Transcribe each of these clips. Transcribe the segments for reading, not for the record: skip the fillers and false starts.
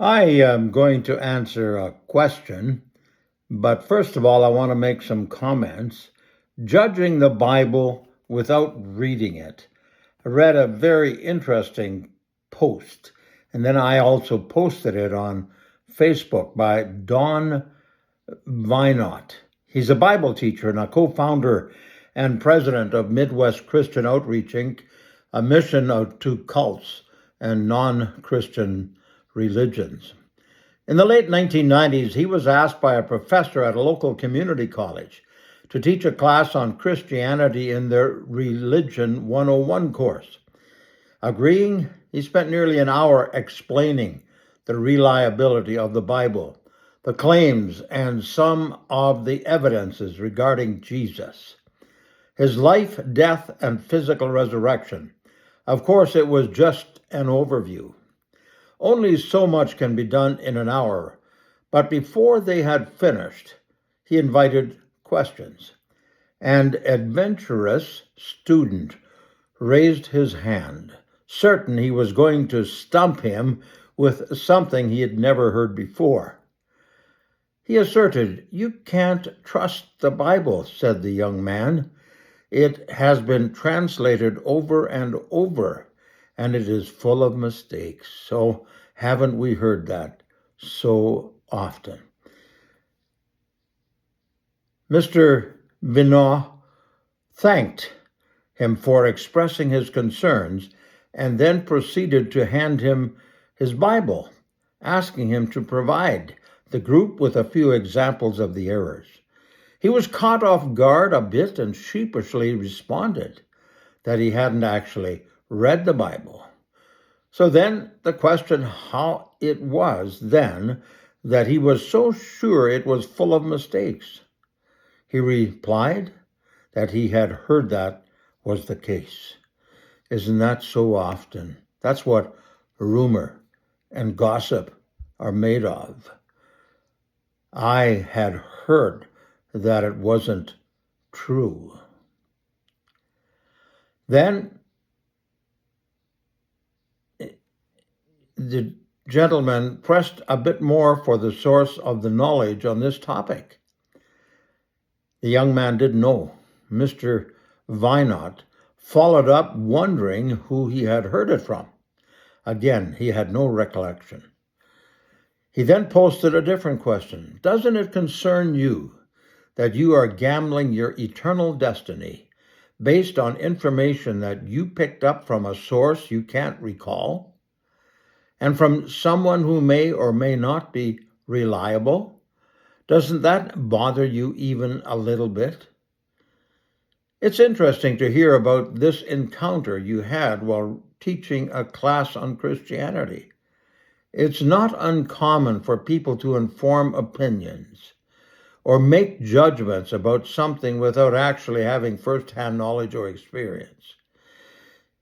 I am going to answer a question, but first of all, I want to make some comments. Judging the Bible without reading it. I read a very interesting post, and then I also posted it on Facebook by Don Vinot. He's a Bible teacher and a co founder and president of Midwest Christian Outreach, Inc., a mission to cults and non Christian religions. In the late 1990s, he was asked by a professor at a local community college to teach a class on Christianity in their Religion 101 course. Agreeing, he spent nearly an hour explaining the reliability of the Bible, the claims, and some of the evidences regarding Jesus, his life, death, and physical resurrection. Of course, it was just an overview. Only so much can be done in an hour, but before they had finished, he invited questions. An adventurous student raised his hand, certain he was going to stump him with something he had never heard before. He asserted, "You can't trust the Bible," said the young man. "It has been translated over and over, and it is full of mistakes. So haven't we heard that so often?" Mr. Vinot thanked him for expressing his concerns and then proceeded to hand him his Bible, asking him to provide the group with a few examples of the errors. He was caught off guard a bit and sheepishly responded that he hadn't actually read the Bible. So then the question how it was then that he was so sure it was full of mistakes. He replied that he had heard that was the case. Isn't that so often? That's what rumor and gossip are made of. I had heard that it wasn't true. Then the gentleman pressed a bit more for the source of the knowledge on this topic. The young man didn't know. Mr. Vinot followed up, wondering who he had heard it from. Again, he had no recollection. He then posted a different question. Doesn't it concern you that you are gambling your eternal destiny based on information that you picked up from a source you can't recall and from someone who may or may not be reliable? Doesn't that bother you even a little bit? It's interesting to hear about this encounter you had while teaching a class on Christianity. It's not uncommon for people to inform opinions or make judgments about something without actually having first-hand knowledge or experience.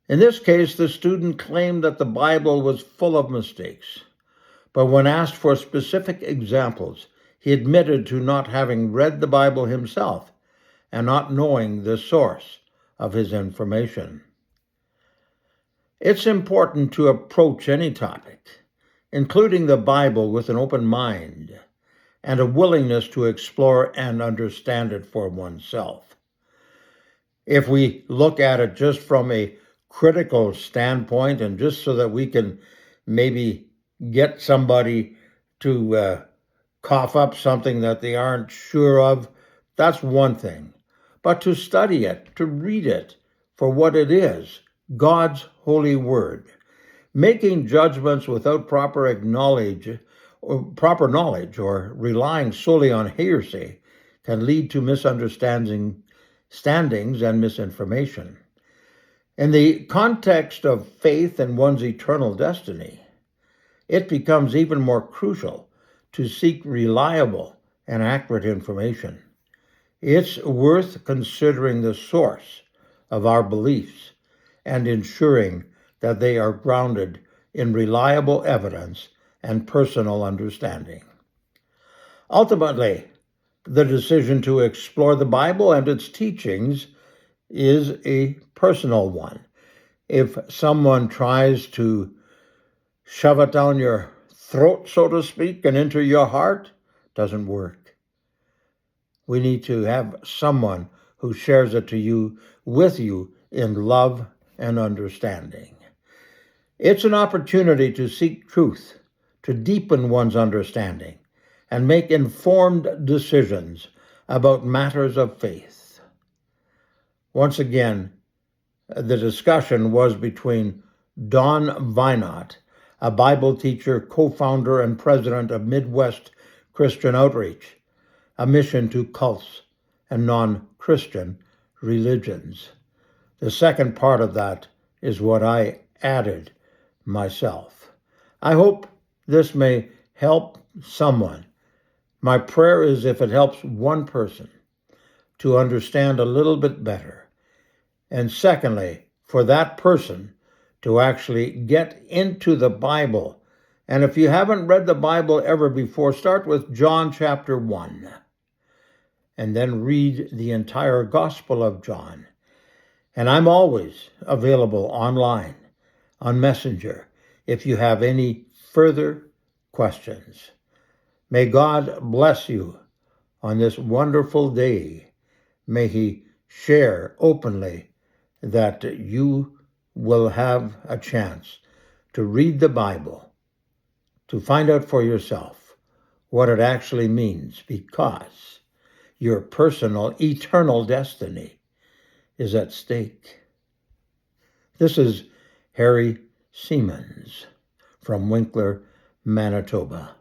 In this case, the student claimed that the Bible was full of mistakes, but when asked for specific examples, he admitted to not having read the Bible himself and not knowing the source of his information. It's important to approach any topic, including the Bible, with an open mind and a willingness to explore and understand it for oneself. If we look at it just from a critical standpoint and just so that we can maybe get somebody to cough up something that they aren't sure of, that's one thing. But to study it, to read it for what it is, God's holy word, making judgments without proper knowledge or relying solely on hearsay can lead to misunderstandings and misinformation. In the context of faith and one's eternal destiny, it becomes even more crucial to seek reliable and accurate information. It's worth considering the source of our beliefs and ensuring that they are grounded in reliable evidence and personal understanding. Ultimately, the decision to explore the Bible and its teachings is a personal one. If someone tries to shove it down your throat, so to speak, and into your heart doesn't work. We need to have someone who shares it to you, with you, in love and understanding. It's an opportunity to seek truth, to deepen one's understanding, and make informed decisions about matters of faith. Once again, the discussion was between Don Vinot, a Bible teacher, co-founder and president of Midwest Christian Outreach, a mission to cults and non-Christian religions. The second part of that is what I added myself. I hope this may help someone. My prayer is if it helps one person to understand a little bit better. And secondly, for that person to actually get into the Bible. And if you haven't read the Bible ever before, start with John chapter 1 and then read the entire Gospel of John. And I'm always available online on Messenger if you have any further questions. May God bless you on this wonderful day. May He share openly that you will have a chance to read the Bible, to find out for yourself what it actually means, because your personal, eternal destiny is at stake. This is Harry Siemens from Winkler, Manitoba.